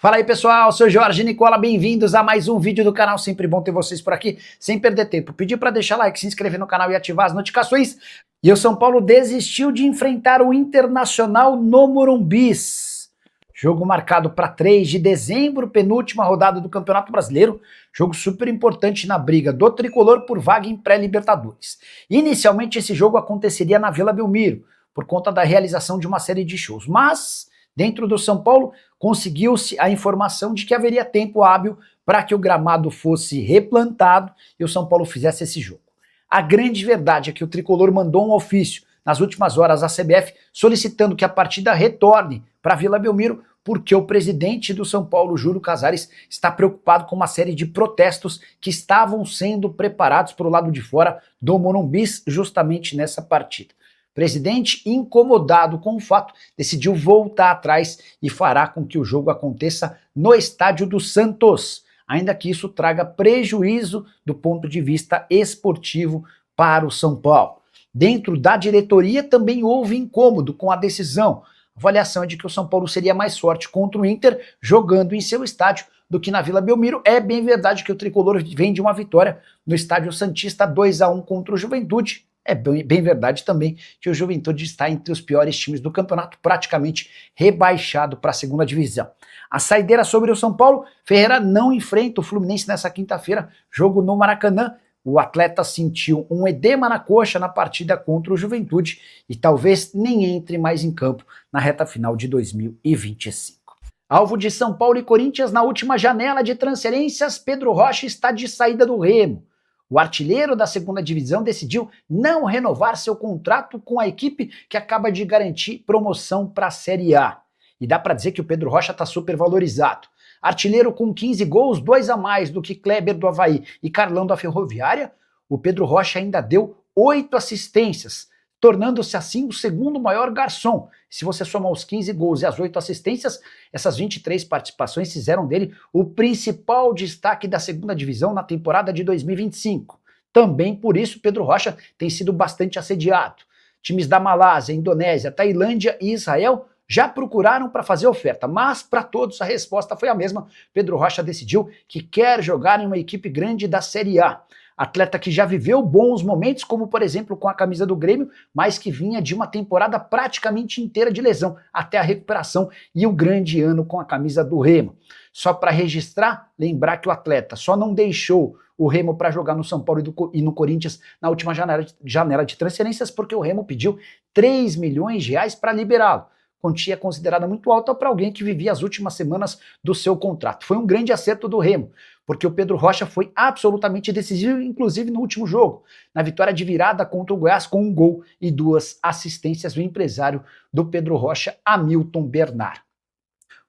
Fala aí pessoal, sou Jorge Nicola, bem-vindos a mais um vídeo do canal, sempre bom ter vocês por aqui, sem perder tempo. Pedir para deixar like, se inscrever no canal e ativar as notificações. E o São Paulo desistiu de enfrentar o Internacional no Morumbis. Jogo marcado para 3 de dezembro, penúltima rodada do Campeonato Brasileiro. Jogo super importante na briga do Tricolor por vaga em pré-Libertadores. Inicialmente esse jogo aconteceria na Vila Belmiro, por conta da realização de uma série de shows, mas dentro do São Paulo conseguiu-se a informação de que haveria tempo hábil para que o gramado fosse replantado e o São Paulo fizesse esse jogo. A grande verdade é que o Tricolor mandou um ofício nas últimas horas à CBF solicitando que a partida retorne para a Vila Belmiro, porque o presidente do São Paulo, Júlio Casares, está preocupado com uma série de protestos que estavam sendo preparados para o lado de fora do Morumbis justamente nessa partida. O presidente, incomodado com o fato, decidiu voltar atrás e fará com que o jogo aconteça no estádio do Santos, ainda que isso traga prejuízo do ponto de vista esportivo para o São Paulo. Dentro da diretoria também houve incômodo com a decisão. A avaliação é de que o São Paulo seria mais forte contra o Inter jogando em seu estádio do que na Vila Belmiro. É bem verdade que o Tricolor vem de uma vitória no estádio Santista 2-1 contra o Juventude. É bem verdade também que o Juventude está entre os piores times do campeonato, praticamente rebaixado para a segunda divisão. A saideira sobre o São Paulo, Ferreira não enfrenta o Fluminense nessa quinta-feira, jogo no Maracanã. O atleta sentiu um edema na coxa na partida contra o Juventude e talvez nem entre mais em campo na reta final de 2025. Alvo de São Paulo e Corinthians na última janela de transferências, Pedro Rocha está de saída do Remo. O artilheiro da segunda divisão decidiu não renovar seu contrato com a equipe que acaba de garantir promoção para a Série A. E dá para dizer que o Pedro Rocha está super valorizado. Artilheiro com 15 gols, 2 a mais do que Kleber do Avaí e Carlão da Ferroviária, o Pedro Rocha ainda deu 8 assistências, tornando-se assim o segundo maior garçom. Se você somar os 15 gols e as 8 assistências, essas 23 participações fizeram dele o principal destaque da segunda divisão na temporada de 2025. Também por isso Pedro Rocha tem sido bastante assediado. Times da Malásia, Indonésia, Tailândia e Israel já procuraram para fazer oferta, mas para todos a resposta foi a mesma. Pedro Rocha decidiu que quer jogar em uma equipe grande da Série A. Atleta que já viveu bons momentos, como por exemplo com a camisa do Grêmio, mas que vinha de uma temporada praticamente inteira de lesão, até a recuperação e o grande ano com a camisa do Remo. Só para registrar, lembrar que o atleta só não deixou o Remo para jogar no São Paulo e no Corinthians na última janela de transferências, porque o Remo pediu 3 milhões de reais para liberá-lo. Quantia considerada muito alta para alguém que vivia as últimas semanas do seu contrato. Foi um grande acerto do Remo, porque o Pedro Rocha foi absolutamente decisivo, inclusive no último jogo, na vitória de virada contra o Goiás com 1 gol e 2 assistências do empresário do Pedro Rocha, Hamilton Bernard.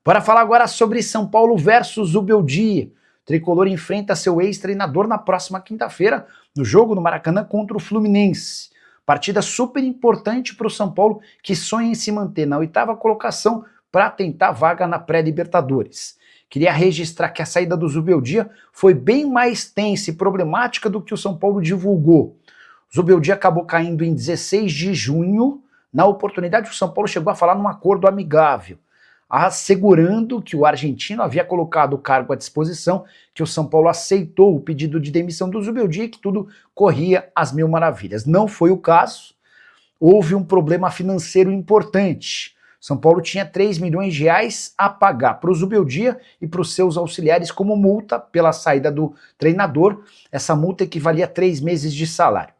Para falar agora sobre São Paulo versus Zubeldia. O Tricolor enfrenta seu ex-treinador na próxima quinta-feira, no jogo no Maracanã contra o Fluminense. Partida super importante para o São Paulo, que sonha em se manter na 8ª colocação para tentar vaga na pré-Libertadores. Queria registrar que a saída do Zubeldia foi bem mais tensa e problemática do que o São Paulo divulgou. O Zubeldia acabou caindo em 16 de junho. Na oportunidade, o São Paulo chegou a falar num acordo amigável, assegurando que o argentino havia colocado o cargo à disposição, que o São Paulo aceitou o pedido de demissão do Zubeldia e que tudo corria às mil maravilhas. Não foi o caso, houve um problema financeiro importante. São Paulo tinha 3 milhões de reais a pagar para o Zubeldia e para os seus auxiliares como multa pela saída do treinador. Essa multa equivalia a 3 meses de salário.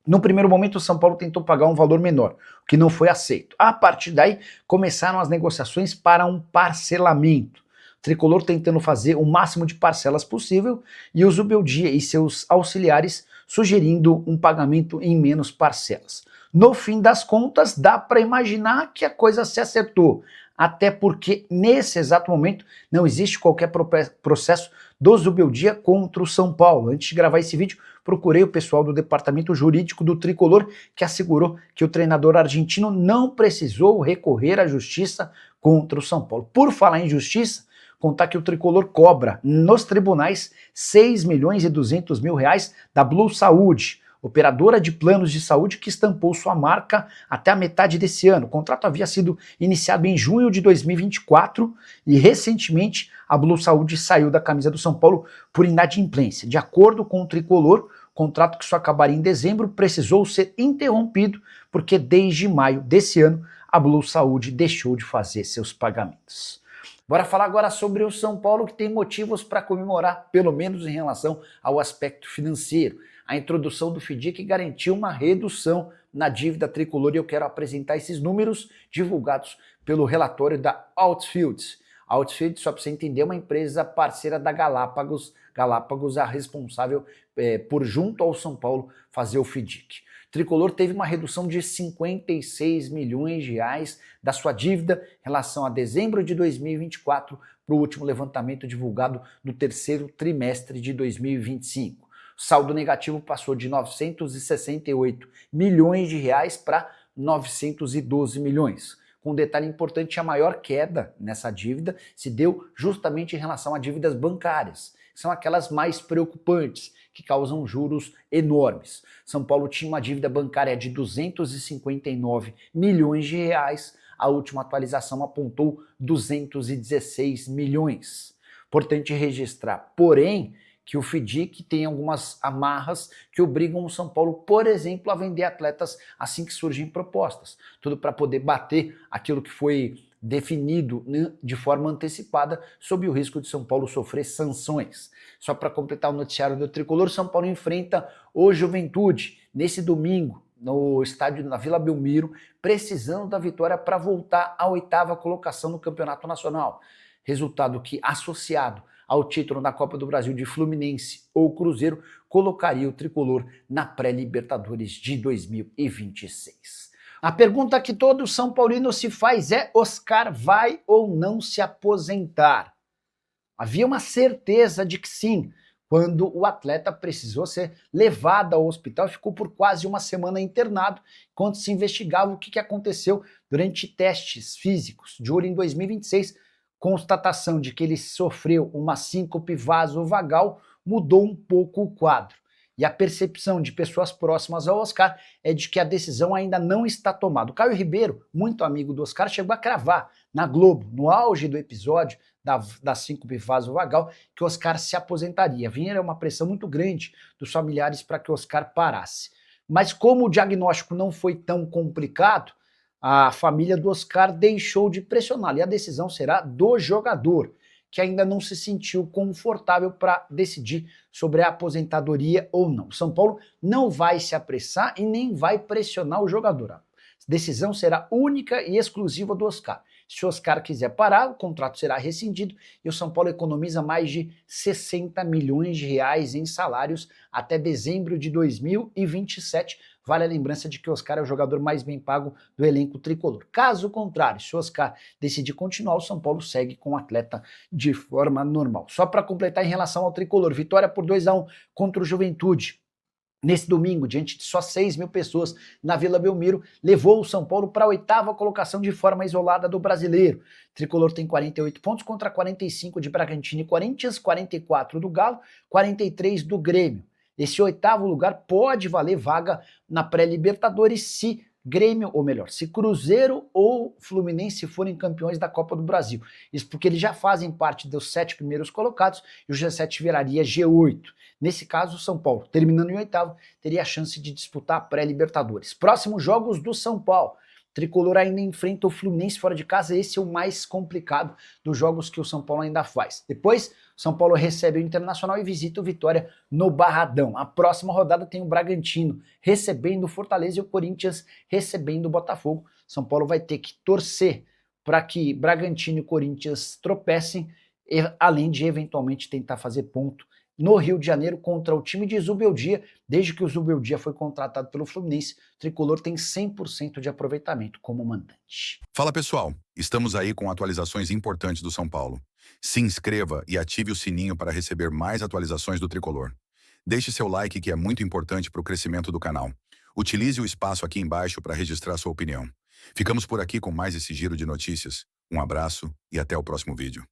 No primeiro momento, o São Paulo tentou pagar um valor menor, o que não foi aceito. A partir daí, começaram as negociações para um parcelamento. O Tricolor tentando fazer o máximo de parcelas possível e o Zubeldia e seus auxiliares sugerindo um pagamento em menos parcelas. No fim das contas, dá para imaginar que a coisa se acertou, até porque nesse exato momento não existe qualquer processo do Zubeldia contra o São Paulo. Antes de gravar esse vídeo, procurei o pessoal do departamento jurídico do Tricolor, que assegurou que o treinador argentino não precisou recorrer à justiça contra o São Paulo. Por falar em justiça, contar que o Tricolor cobra nos tribunais 6 milhões e 200 mil reais da Blue Saúde, operadora de planos de saúde que estampou sua marca até a metade desse ano. O contrato havia sido iniciado em junho de 2024 e recentemente a Blue Saúde saiu da camisa do São Paulo por inadimplência. De acordo com o Tricolor, o contrato que só acabaria em dezembro precisou ser interrompido porque desde maio desse ano a Blue Saúde deixou de fazer seus pagamentos. Bora falar agora sobre o São Paulo, que tem motivos para comemorar, pelo menos em relação ao aspecto financeiro. A introdução do FDIC garantiu uma redução na dívida tricolor e eu quero apresentar esses números divulgados pelo relatório da Outfields. A Outfields, só para você entender, é uma empresa parceira da Galápagos. Galápagos é a responsável por, junto ao São Paulo, fazer o FDIC. Tricolor teve uma redução de 56 milhões de reais da sua dívida em relação a dezembro de 2024 para o último levantamento divulgado no terceiro trimestre de 2025. O saldo negativo passou de 968 milhões de reais para 912 milhões. Com um detalhe importante, a maior queda nessa dívida se deu justamente em relação a dívidas bancárias, que são aquelas mais preocupantes, que causam juros enormes. São Paulo tinha uma dívida bancária de 259 milhões de reais, a última atualização apontou 216 milhões. Importante registrar, porém, que o FDIC tem algumas amarras que obrigam o São Paulo, por exemplo, a vender atletas assim que surgem propostas. Tudo para poder bater aquilo que foi definido de forma antecipada, sob o risco de São Paulo sofrer sanções. Só para completar o noticiário do Tricolor, São Paulo enfrenta o Juventude nesse domingo, no estádio na Vila Belmiro, precisando da vitória para voltar à 8ª colocação no Campeonato Nacional. Resultado que, associado ao título da Copa do Brasil de Fluminense ou Cruzeiro, colocaria o Tricolor na pré-Libertadores de 2026. A pergunta que todo São Paulino se faz é: Oscar vai ou não se aposentar? Havia uma certeza de que sim, quando o atleta precisou ser levado ao hospital e ficou por quase uma semana internado, enquanto se investigava o que aconteceu durante testes físicos. De olho em 2026, constatação de que ele sofreu uma síncope vasovagal mudou um pouco o quadro. E a percepção de pessoas próximas ao Oscar é de que a decisão ainda não está tomada. O Caio Ribeiro, muito amigo do Oscar, chegou a cravar na Globo, no auge do episódio da síncope vasovagal, que o Oscar se aposentaria. Vinha uma pressão muito grande dos familiares para que o Oscar parasse. Mas como o diagnóstico não foi tão complicado, a família do Oscar deixou de pressioná-lo e a decisão será do jogador, que ainda não se sentiu confortável para decidir sobre a aposentadoria ou não. São Paulo não vai se apressar e nem vai pressionar o jogador. A decisão será única e exclusiva do Oscar. Se o Oscar quiser parar, o contrato será rescindido e o São Paulo economiza mais de 60 milhões de reais em salários até dezembro de 2027. Vale a lembrança de que o Oscar é o jogador mais bem pago do elenco tricolor. Caso contrário, se o Oscar decidir continuar, o São Paulo segue com o atleta de forma normal. Só para completar em relação ao tricolor, vitória por 2-1 contra o Juventude. Nesse domingo, diante de só 6 mil pessoas na Vila Belmiro, levou o São Paulo para a 8ª colocação de forma isolada do Brasileiro. O Tricolor tem 48 pontos contra 45 de Bragantino e Corinthians, 44 do Galo, 43 do Grêmio. Esse 8º lugar pode valer vaga na pré-Libertadores se Grêmio, ou melhor, se Cruzeiro ou Fluminense forem campeões da Copa do Brasil. Isso porque eles já fazem parte dos 7 primeiros colocados e o G7 viraria G8. Nesse caso, o São Paulo, terminando em 8º, teria a chance de disputar a pré-Libertadores. Próximos jogos do São Paulo. Tricolor ainda enfrenta o Fluminense fora de casa, esse é o mais complicado dos jogos que o São Paulo ainda faz. Depois, o São Paulo recebe o Internacional e visita o Vitória no Barradão. A próxima rodada tem o Bragantino recebendo o Fortaleza e o Corinthians recebendo o Botafogo. São Paulo vai ter que torcer para que Bragantino e Corinthians tropecem, além de eventualmente tentar fazer ponto no Rio de Janeiro contra o time de Zubeldia. Desde que o Zubeldia foi contratado pelo Fluminense, o Tricolor tem 100% de aproveitamento como mandante. Fala pessoal, estamos aí com atualizações importantes do São Paulo. Se inscreva e ative o sininho para receber mais atualizações do Tricolor. Deixe seu like, que é muito importante para o crescimento do canal. Utilize o espaço aqui embaixo para registrar sua opinião. Ficamos por aqui com mais esse giro de notícias. Um abraço e até o próximo vídeo.